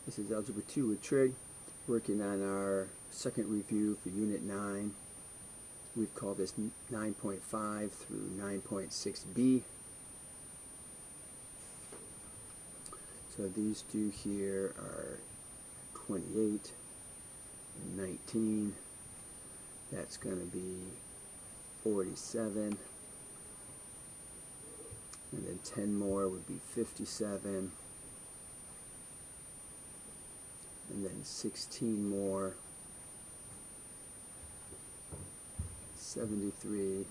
This is Algebra 2 with trig, working on our second review for Unit 9. We've called this 9.5 through 9.6b. So these two here are 28 and 19. That's going to be 47. And then 10 more would be 57. And then 16 more, 73,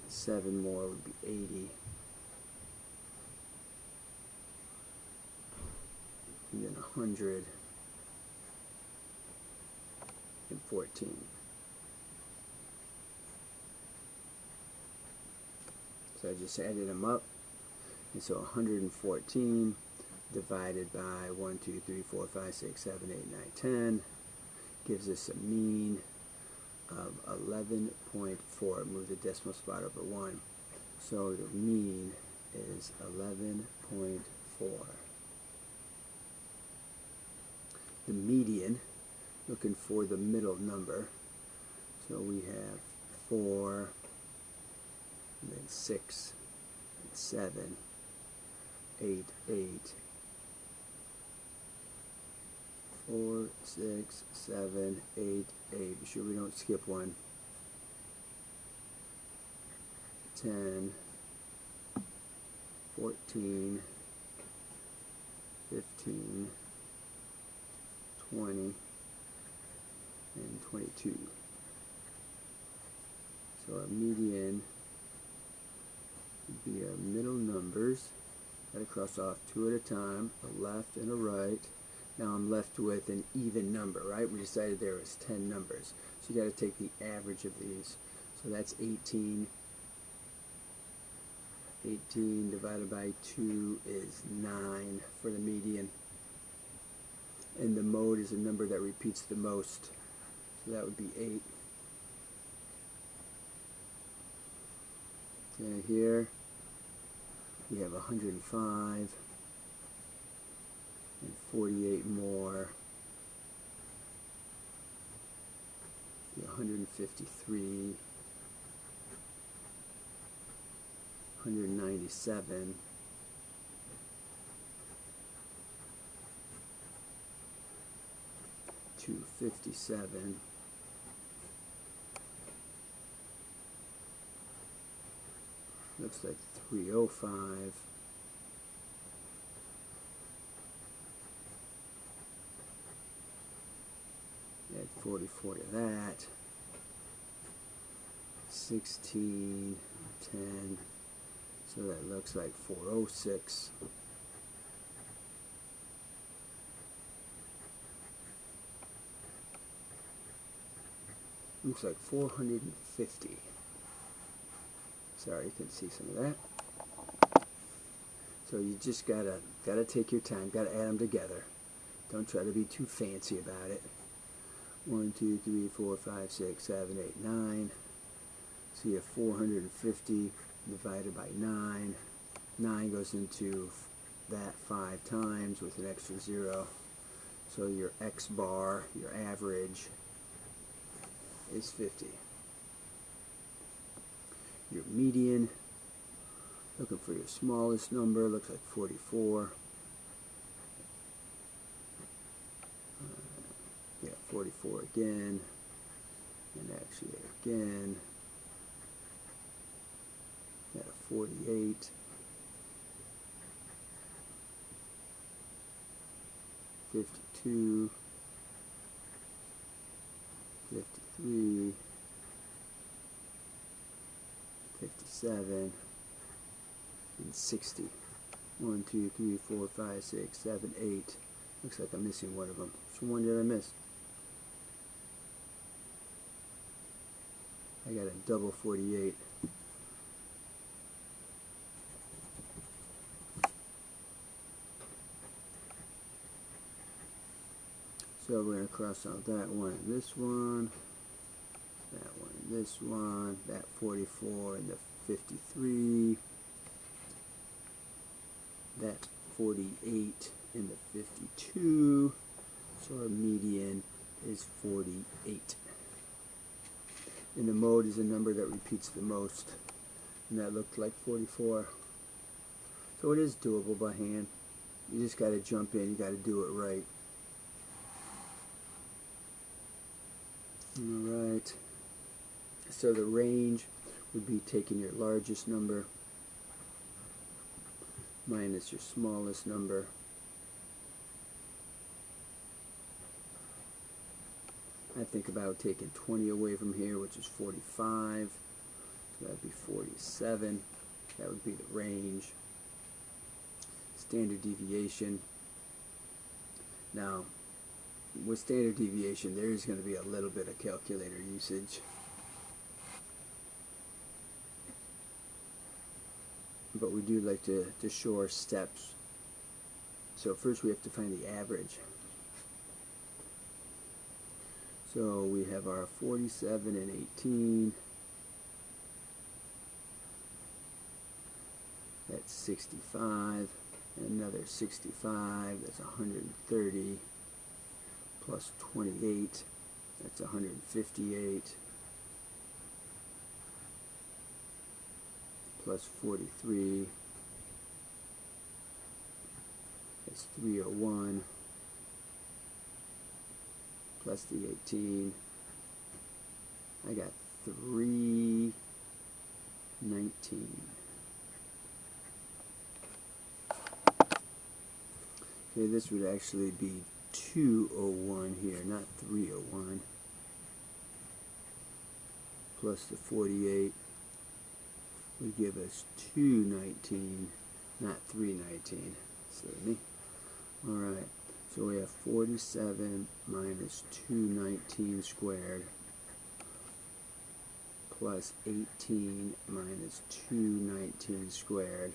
7 more would be 80, and then 114. So I just added them up, and so 114 divided by 1, 2, 3, 4, 5, 6, 7, 8, 9, 10 gives us a mean of 11.4. Move the decimal spot over 1. So the mean is 11.4. The median, looking for the middle number. So we have 4, and then 6, and 7, 8, 8. 4, 6, 7, 8, 8. Be sure we don't skip one. 10, 14, 15, 20, and 22. So our median would be our middle numbers. Gotta cross off 2 at a time, a left and a right. Now I'm left with an even number, right? We decided there was 10 numbers. So you got to take the average of these. So that's 18. 18 divided by 2 is 9 for the median. And the mode is a number that repeats the most. So that would be 8. And here we have 105. And 48 more, 153, 197, 257, looks like 305. Add 44 to that. 16, 10. So that looks like 406. Looks like 450. Sorry, you can see some of that. So you just gotta take your time. Gotta add them together. Don't try to be too fancy about it. 1, 2, 3, 4, 5, 6, 7, 8, 9. So you have 450 divided by 9. 9 goes into that 5 times with an extra 0. So your X bar, your average, is 50. Your median, looking for your smallest number, looks like 44. 44 again, and actually again, got a 48, 52, 53, 57, and 60. 1, 2, 3, 4, 5, 6, 7, 8. Looks like I'm missing one of them. Which one did I miss? I got a double 48. So we're going to cross out that one and this one, that one and this one, that 44 and the 53, that 48 in the 52, so our median is 48. And the mode is a number that repeats the most, and that looked like 44. So it is doable by hand. You just got to jump in, you got to do it right. Alright, so the range would be taking your largest number minus your smallest number. I think about taking 20 away from here, which is 45. So that would be 47. That would be the range. Standard deviation. Now, with standard deviation, there is going to be a little bit of calculator usage. But we do like to show our steps. So first we have to find the average. So we have our 47 and 18. That's 65. And another 65. That's 130. Plus 28. That's 158. Plus 43. That's 301. Plus the 18, I got 319. Okay, this would actually be 201 here, not 301. Plus the 48 would give us 219, not 319. See me? Alright. So we have 47 minus 219 squared plus 18 minus 219 squared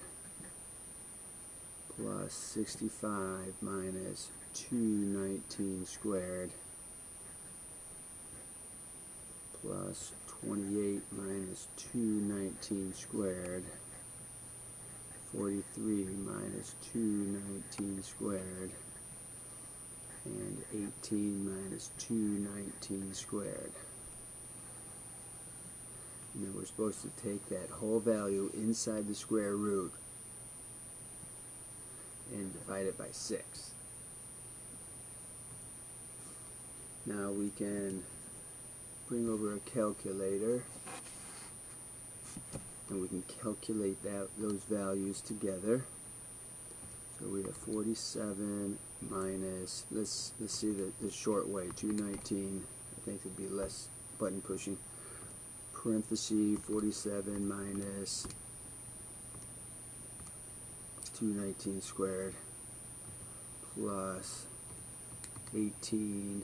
plus 65 minus 219 squared plus 28 minus 219 squared, 43 minus 219 squared, and 18 minus 219 squared. And then we're supposed to take that whole value inside the square root and divide it by 6. Now we can bring over a calculator and we can calculate those values together. So we have 47 minus, let's see the short way, 219. I think it'd be less button pushing. Parenthesis 47 minus 219 squared plus 18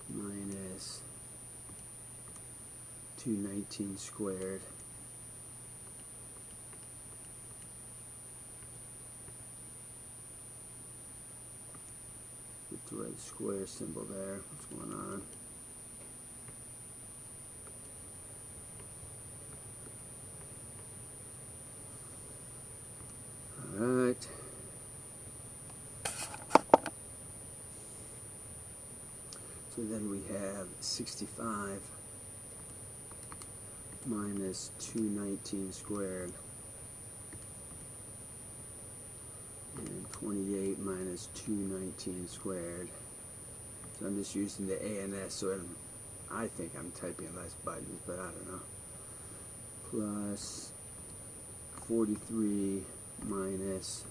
minus 219 squared with the right square symbol there. What's going on? Alright. So then we have 65 minus 219 squared and 28 minus 219 squared. So I'm just using the A and S, so I think I'm typing less buttons, but I don't know. Plus 43 minus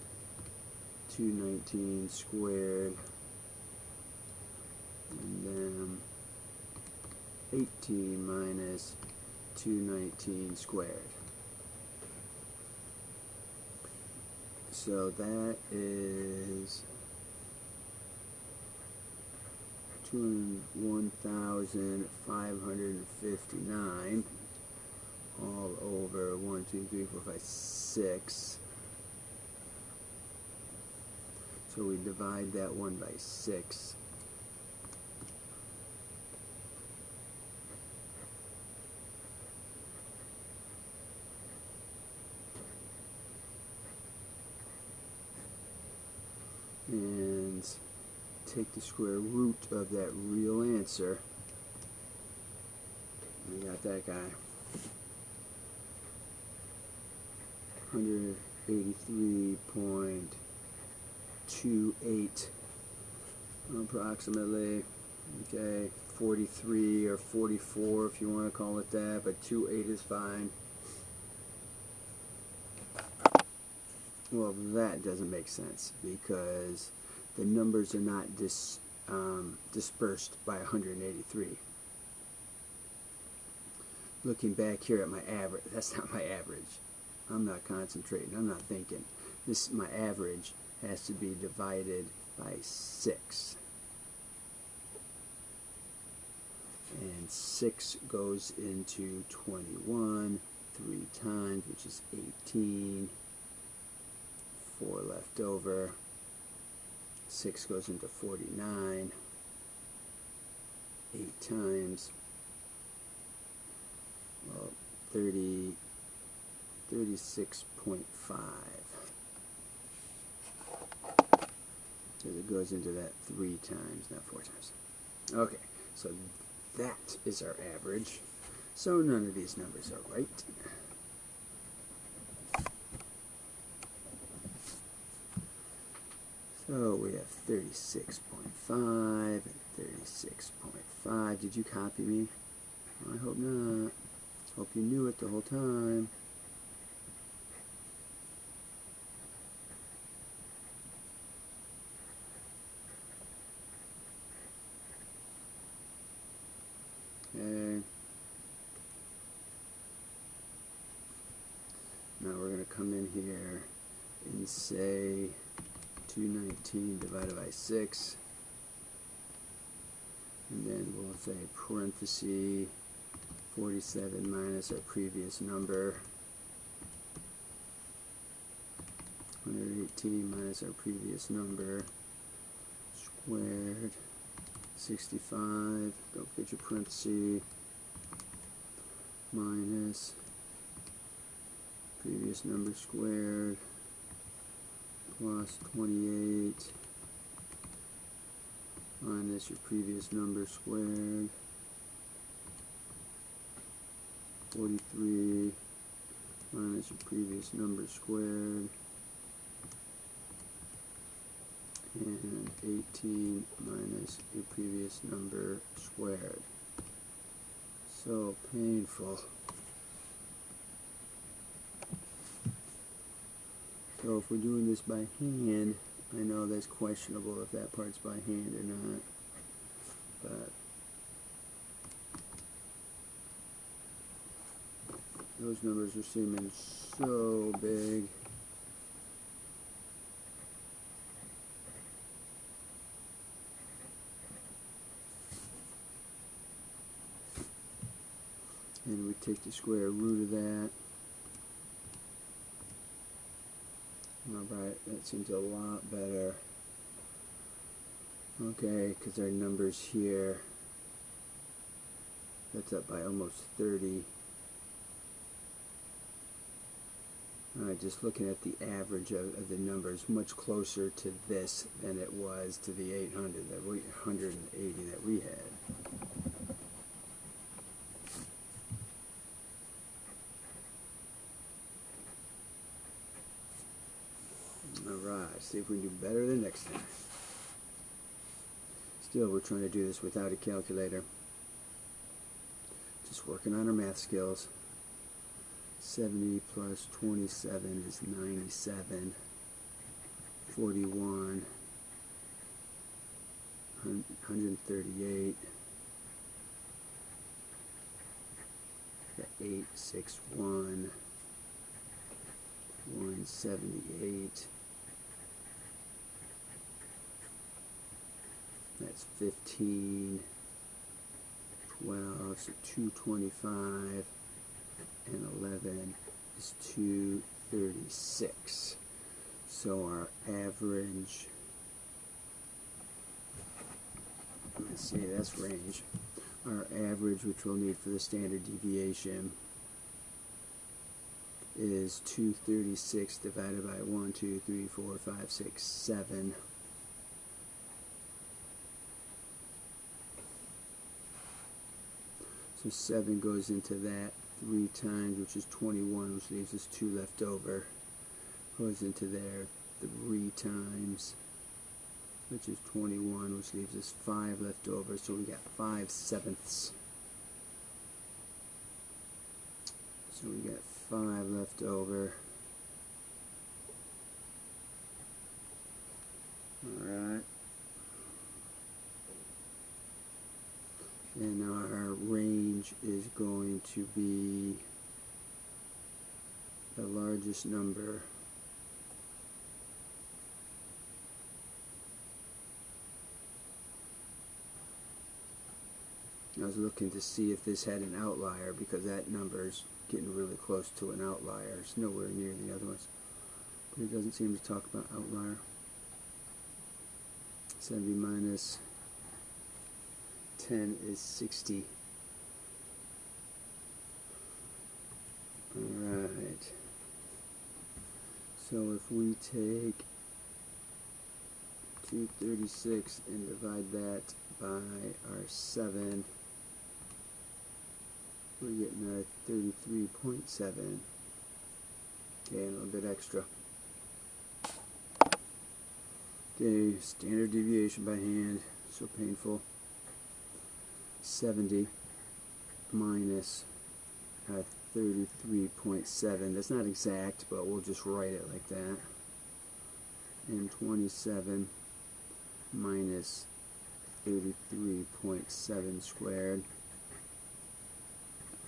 219 squared, and then 18 minus 219 squared. So that is 1,559 all over 1, 2, 3, 4, 5, 6. So we divide that one by 6. and take the square root of that real answer. We got that guy. 183.28 approximately. Okay, 43 or 44 if you want to call it that, but 28 is fine. Well, that doesn't make sense because the numbers are not dispersed by 183. Looking back here at my average, that's not my average. I'm not concentrating, I'm not thinking. This, my average has to be divided by 6. And 6 goes into 21 3 times, which is 18. 4 left over. 6 goes into 49. 8 times. Well, 36.5. So it goes into that 3 times, not 4 times. Okay, so that is our average. So none of these numbers are right. So we have 36.5 and 36.5. Did you copy me? I hope not. Hope you knew it the whole time. Okay. Now we're going to come in here and say 219 divided by 6. And then we'll say parenthesis 47 minus our previous number. 118 minus our previous number. Squared. 65. Don't forget your parenthesis. Minus previous number squared. Plus 28. Minus your previous number squared. 43 minus your previous number squared. And 18 minus your previous number squared. So painful. So if we're doing this by hand, I know that's questionable if that part's by hand or not, but those numbers are seeming so big. And we take the square root of that. Alright, that seems a lot better. Okay, because our numbers here, that's up by almost 30. Alright, just looking at the average of the numbers, much closer to this than it was to the 800 that 180 that we had. Alright, see if we can do better the next time. Still, we're trying to do this without a calculator. Just working on our math skills. 70 plus 27 is 97. 41. 138. 861. 178. That's 15, 12, so 225, and 11 is 236. So our average, let's see, that's range. Our average, which we'll need for the standard deviation, is 236 divided by 1, 2, 3, 4, 5, 6, 7. So 7 goes into that 3 times, which is 21, which leaves us 2 left over. Goes into there 3 times, which is 21, which leaves us 5 left over. So we got 5/7. So we got 5 left over. Alright. And now our range is going to be the largest number. I was looking to see if this had an outlier, because that number is getting really close to an outlier. It's nowhere near the other ones. But it doesn't seem to talk about outlier. 70 minus 10 is 60. Alright. So if we take 236 and divide that by our 7, we're getting our 33.7. Okay, a little bit extra. Okay, standard deviation by hand, so painful. 70 minus 33.7. That's not exact, but we'll just write it like that. And 27 minus 33.7 squared.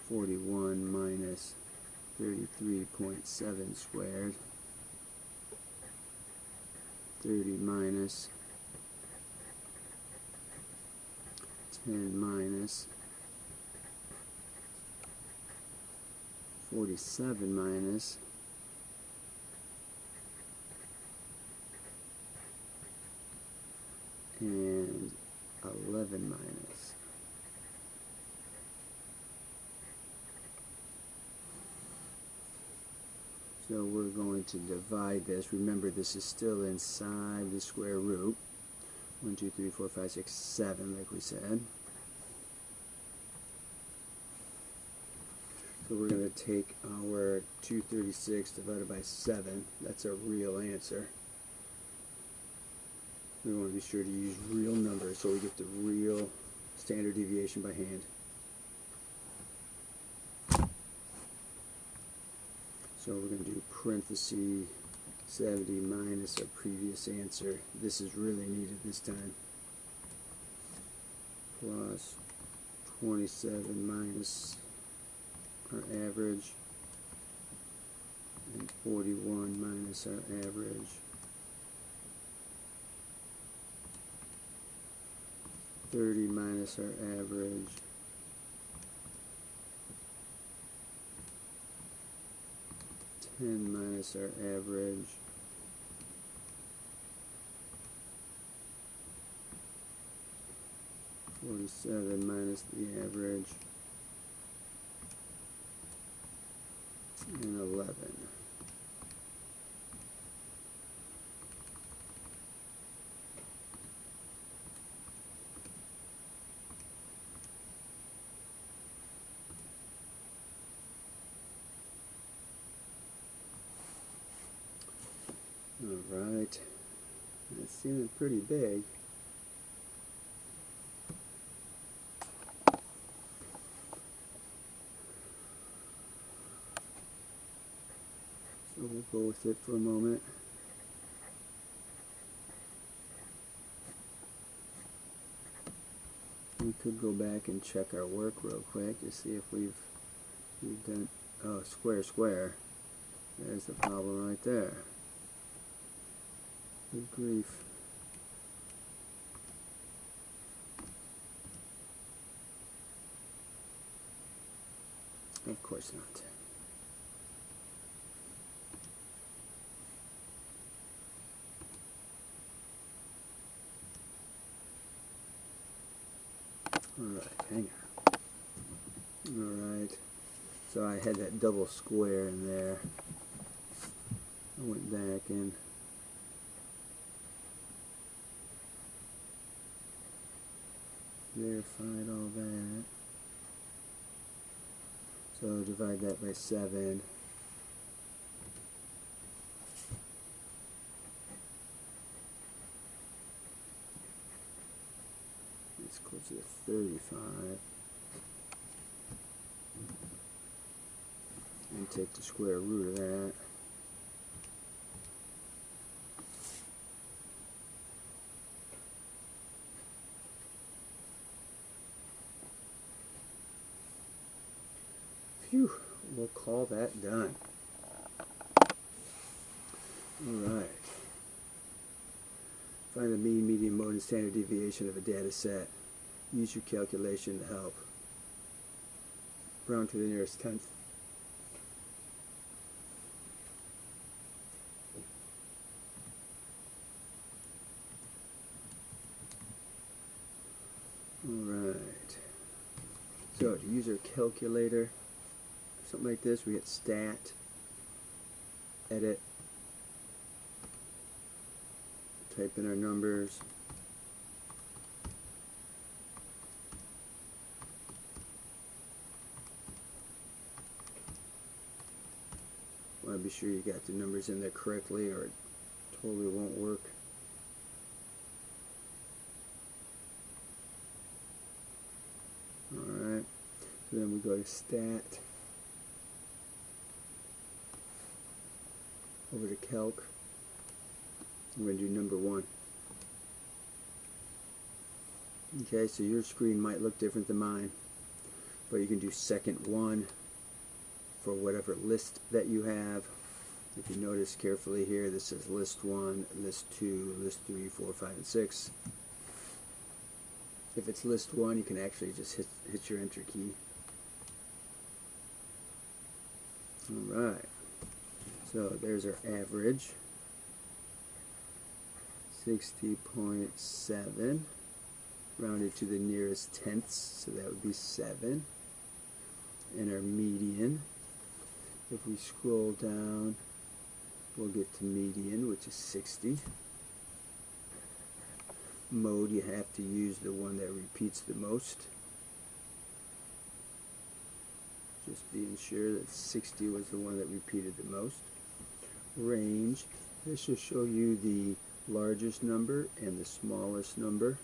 41 minus 33.7 squared. 30 minus 10 minus 47 minus 11 minus. So we're going to divide this. Remember, this is still inside the square root. 1, 2, 3, 4, 5, 6, 7, like we said. So we're going to take our 236 divided by 7. That's a real answer. We want to be sure to use real numbers so we get the real standard deviation by hand. So we're going to do parentheses 70 minus our previous answer. This is really needed this time. Plus 27 minus our average. And 41 minus our average. 30 minus our average. 10 minus our average. 47 minus the average. And 11. Alright, that's seeming pretty big. So we'll go with it for a moment. We could go back and check our work real quick to see if we've done, oh, square, square. There's the problem right there. Good grief. Of course not. Alright, hang on. Alright, so I had that double square in there. I went back and verified all that. So divide that by 7. It's closer to 35. And take the square root of that. Phew, we'll call that done. Alright. Find the mean, median, mode, and standard deviation of a data set. Use your calculation to help. Round to the nearest tenth. Alright. So to use our calculator, something like this, we hit stat, edit, type in our numbers, want to be sure you got the numbers in there correctly or it totally won't work. Alright, so then we go to stat, over to calc. I'm going to do number 1. Okay, so your screen might look different than mine, but you can do second 1 for whatever list that you have. If you notice carefully here, this says list 1, list 2, list 3, 4, 5, and 6. If it's list 1, you can actually just hit your enter key. Alright, so there's our average, 60.7, rounded to the nearest tenths, so that would be 7. And our median, if we scroll down, we'll get to median, which is 60. Mode, you have to use the one that repeats the most. Just being sure that 60 was the one that repeated the most. Range, this will show you the largest number and the smallest number.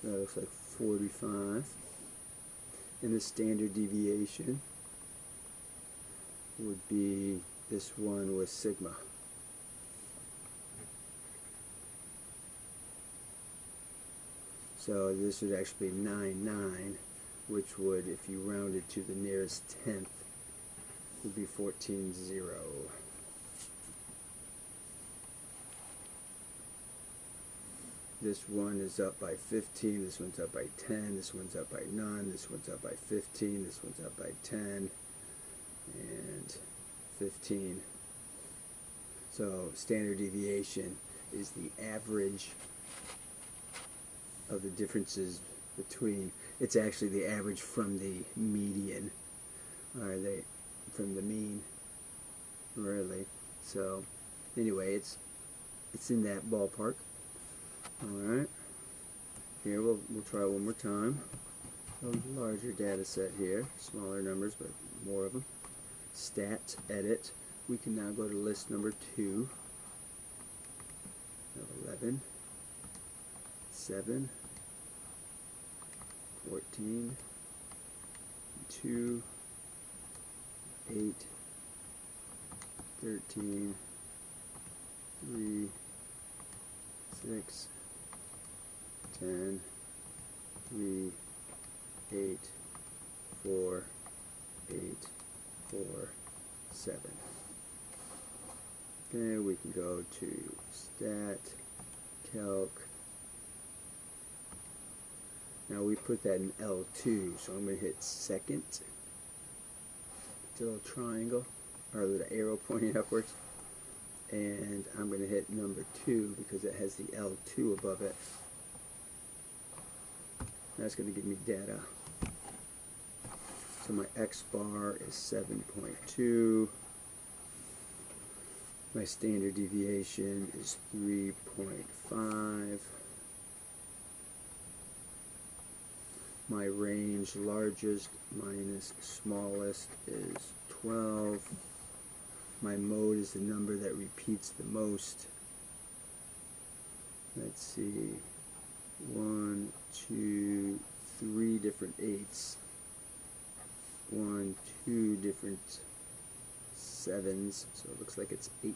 That looks like 45. And the standard deviation would be, this one was sigma. So this would actually be 99, which would, if you rounded to the nearest tenth, would be 14.0. This one is up by 15, this one's up by 10, this one's up by 9, this one's up by 15, this one's up by 10, and 15. So standard deviation is the average of the differences between, it's actually the average from the median, or from the mean, really. So anyway, it's in that ballpark. Alright, here we'll try one more time. A larger data set here, smaller numbers but more of them. Stats, edit. We can now go to list number 2 of 11, 7, 14, 2, 8, 13, 3, 6, 10, 3, 8, 4, 8, 4, 7. Then we can go to stat, calc. Now we put that in L2, so I'm going to hit second. It's a little triangle, or a little arrow pointing upwards. And I'm going to hit number 2 because it has the L2 above it. That's going to give me data. So my X bar is 7.2. My standard deviation is 3.5. My range largest minus smallest is 12. My mode is the number that repeats the most. Let's see, 1, 2, 3 different 8s, 1, 2 different 7s, so it looks like it's 8.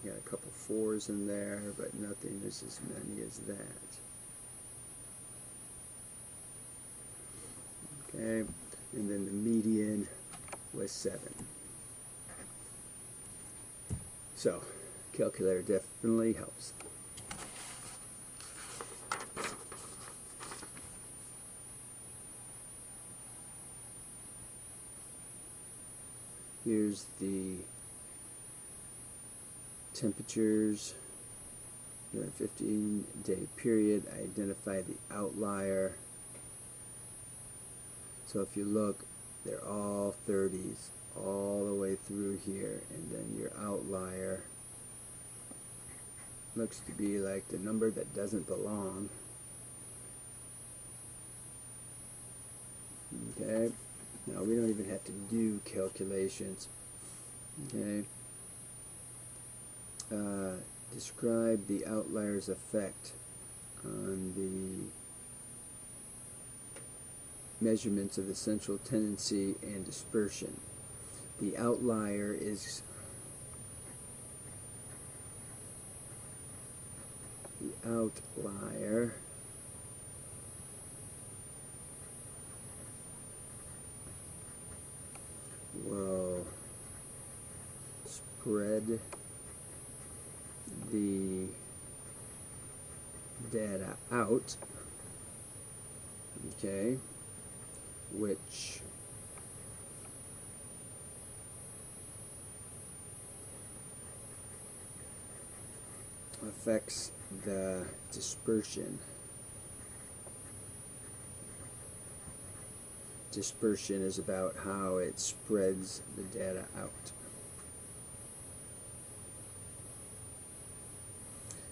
Got a couple 4s in there, but nothing is as many as that. Okay, and then the median was 7. So, calculator definitely helps. Here's the temperatures during a 15-day period. I identify the outlier. So if you look, they're all 30s all the way through here, and then your outlier looks to be like the number that doesn't belong. Okay, now we don't even have to do calculations. Okay, describe the outlier's effect on the measurements of the central tendency and dispersion. The outlier is will spread the data out, okay, which affects the dispersion. Dispersion is about how it spreads the data out.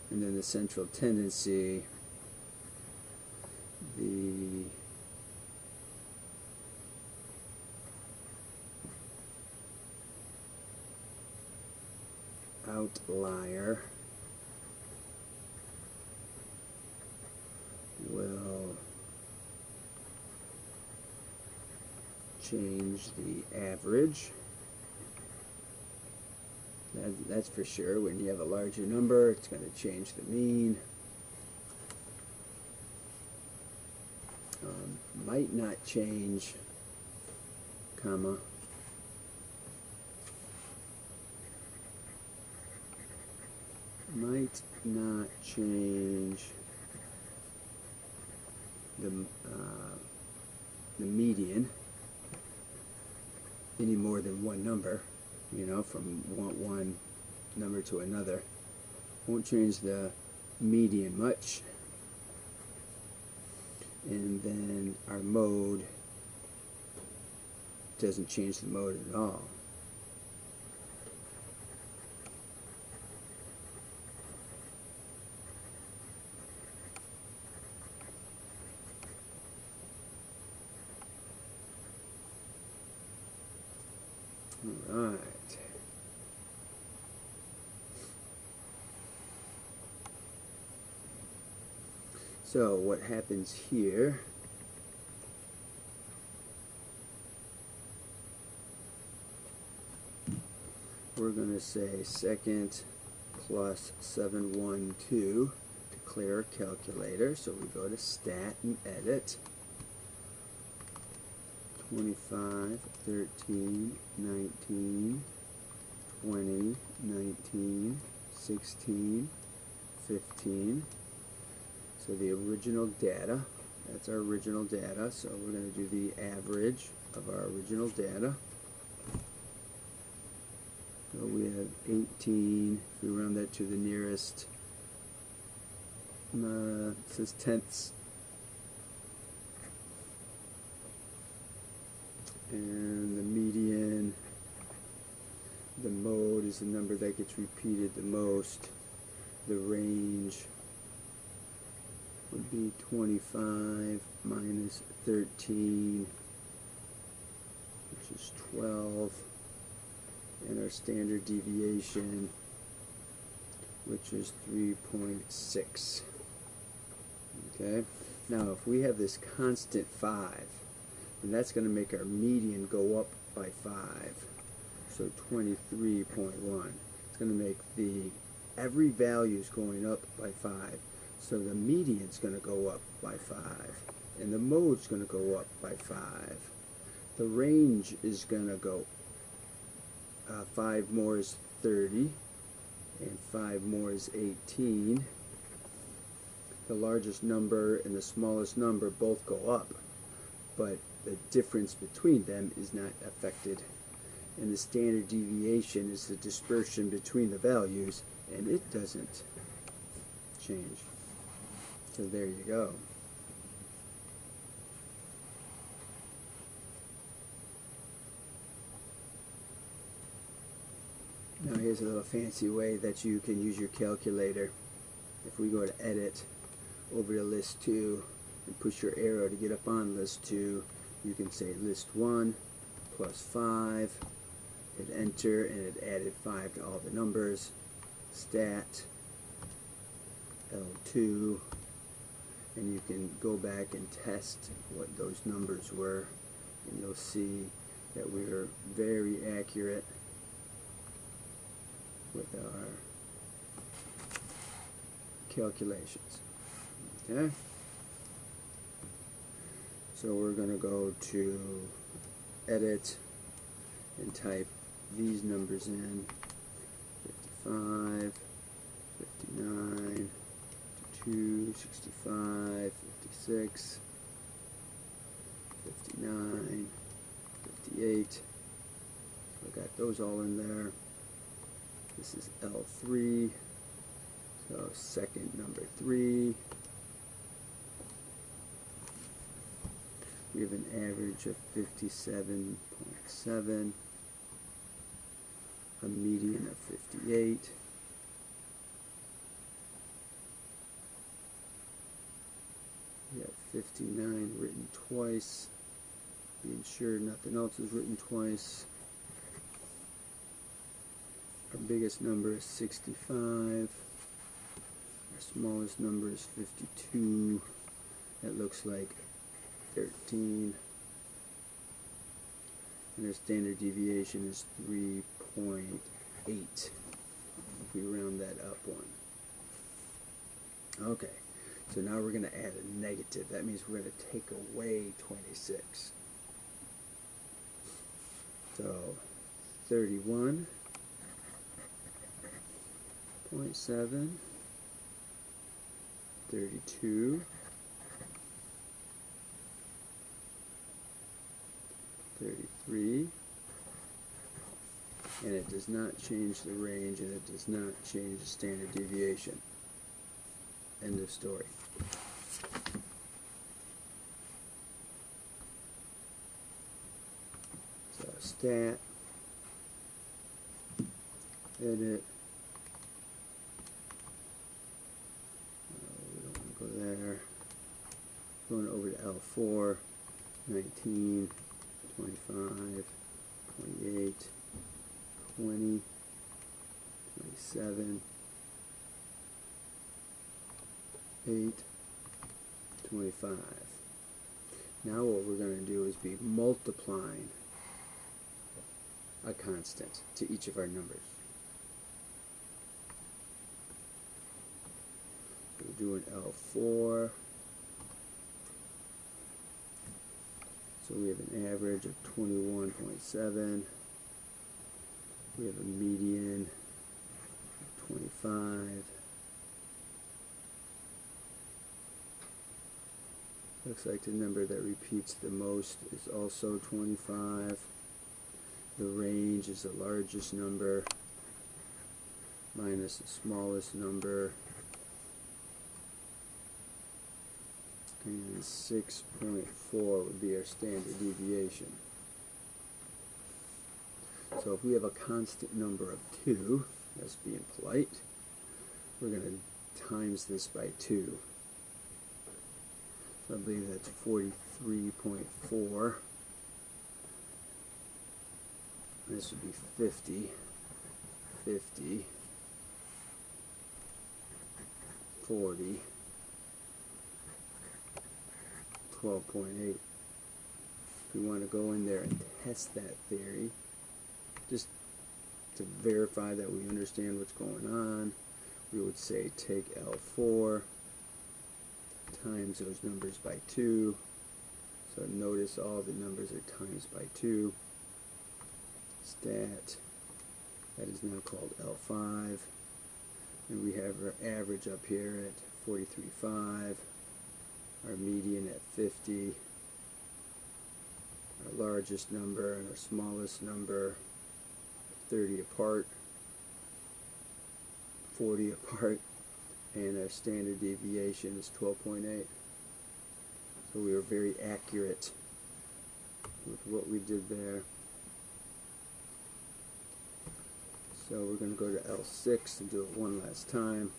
And then the central tendency, the outlier will change the average. That's for sure. When you have a larger number, it's going to change the mean. Might not change, comma, might not change the median any more than one number, you know, from one number to another. Won't change the median much. And then our mode doesn't change the mode at all. All right. So what happens here, we're going to say second plus 712 to clear our calculator. So we go to Stat and Edit. 25, 13, 19, 20, 19, 16, 15. So the original data, that's our original data. So we're going to do the average of our original data. So we have 18, if we round that to the nearest, it says tenths. And the is the number that gets repeated the most. The range would be 25 minus 13, which is 12, and our standard deviation, which is 3.6. Okay, now if we have this constant 5, then that's going to make our median go up by 5. So 23.1. It's going to make every value is going up by 5. So the median's going to go up by 5. And the mode's going to go up by 5. The range is going to go 5 more is 30, and 5 more is 18. The largest number and the smallest number both go up, but the difference between them is not affected. And the standard deviation is the dispersion between the values, and it doesn't change. So there you go. Now here's a little fancy way that you can use your calculator. If we go to Edit, over to List 2, and push your arrow to get up on List 2, you can say List 1 plus 5, hit Enter, and it added 5 to all the numbers. Stat L2, and you can go back and test what those numbers were, and you'll see that we are very accurate with our calculations. Okay, so we're going to go to Edit and type these numbers in: 55, 59, 52, 65, 56, 59, 58. So I got those all in there. This is L3, so second number 3. We have an average of 57.7, a median of 58. We have 59 written twice. Being sure nothing else is written twice. Our biggest number is 65. Our smallest number is 52. That looks like 13. And our standard deviation is 3.8 if we round that up one. Okay, so now we're going to add a negative. That means we're going to take away 26. So 31.7, 32, 33, and it does not change the range, and it does not change the standard deviation. End of story. So stat, edit, we don't want to go there. Going over to L4, 19, 25, 28, 20, 27, 8, 25. Now what we're going to do is be multiplying a constant to each of our numbers. So we're doing L4. So we have an average of 21.7. We have a median of 25. Looks like the number that repeats the most is also 25. The range is the largest number minus the smallest number. And 6.4 would be our standard deviation. So if we have a constant number of 2, that's being polite, we're going to times this by 2. So I believe that's 43.4. This would be 50, 50, 40, 12.8. If we want to go in there and test that theory, just to verify that we understand what's going on, we would say take L4 times those numbers by 2. So notice all the numbers are times by 2. Stat, that is now called L5. And we have our average up here at 43.5, our median at 50, our largest number and our smallest number 30 apart, 40 apart, and our standard deviation is 12.8. So we were very accurate with what we did there. So we're going to go to L6 and do it one last time.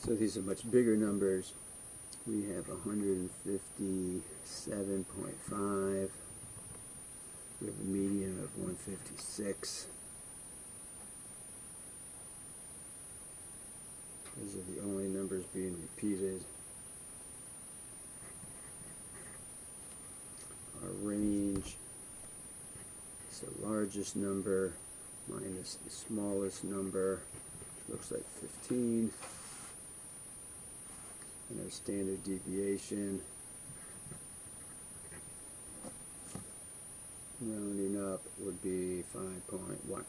So these are much bigger numbers. We have 157.5. We have a median of 156. These are the only numbers being repeated. Our range is the largest number minus the smallest number, which looks like 15. And our standard deviation, rounding up, would be 5.1.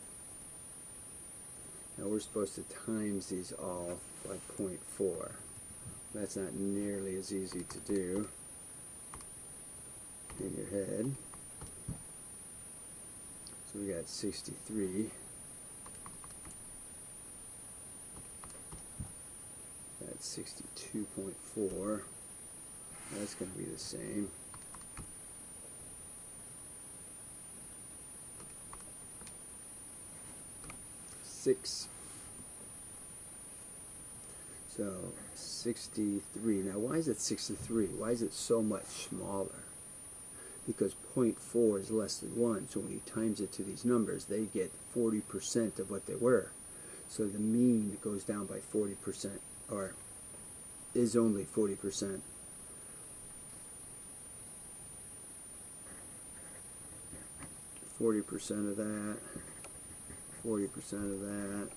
Now we're supposed to times these all by 0.4. That's not nearly as easy to do in your head. So we got 63. That's 62.4. That's going to be the same. So 63. Now why is it 63? Why is it so much smaller? Because 0.4 is less than 1, so when you times it to these numbers, they get 40% of what they were. So the mean goes down by 40%, or is only 40%. of that, 40% of that,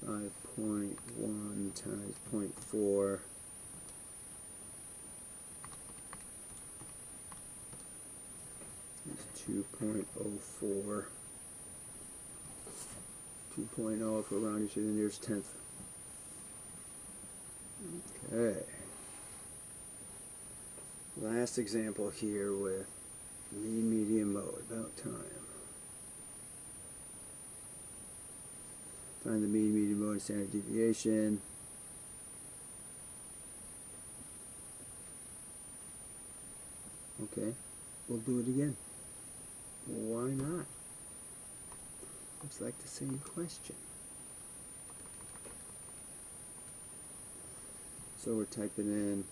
5.1 times 0.4, is 2.04. 2.0 if we're rounding to the nearest tenth. Okay. Last example here with mean, median, mode. About time. Find the mean, median, mode, and standard deviation. Okay, we'll do it again. Why not? Looks like the same question. So we're typing in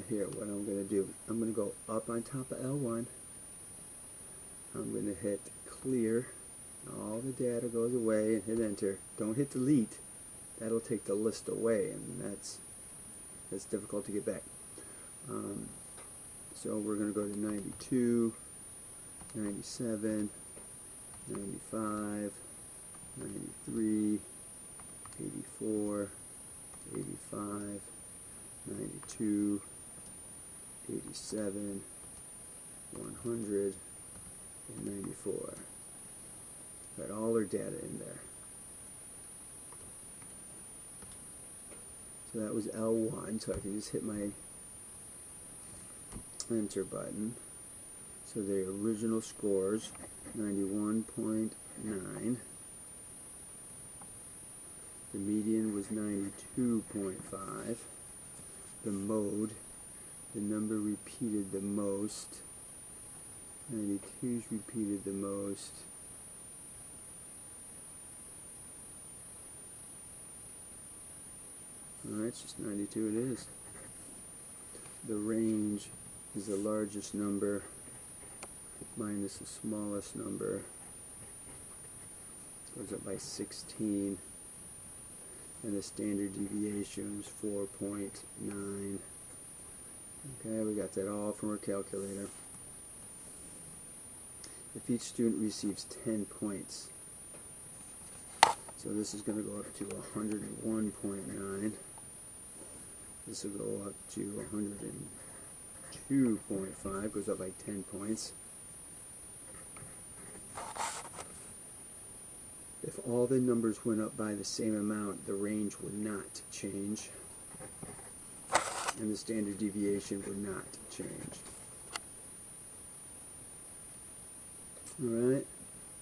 here what I'm going to do. I'm going to go up on top of L1. I'm going to hit clear. All the data goes away and hit enter. Don't hit delete. That'll take the list away, and that's difficult to get back. So we're going to go to 92, 97, 95, 93, 84, 85, 92, 87, 100, and 94. Got all our data in there. So that was L1, so I can just hit my enter button. So the original scores, 91.9. The median was 92.5. The mode, the number repeated the most. 92's repeated the most. Alright, it's just 92 it is. The range is the largest number minus the smallest number. Goes up by 16. And the standard deviation is 4.9. Okay, we got that all from our calculator. If each student receives 10 points, so this is going to go up to 101.9. This will go up to 102.5, goes up by 10 points. If all the numbers went up by the same amount, the range would not change, and the standard deviation would not change. Alright,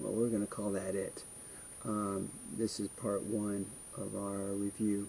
well, we're going to call that it. This is part 1 of our review.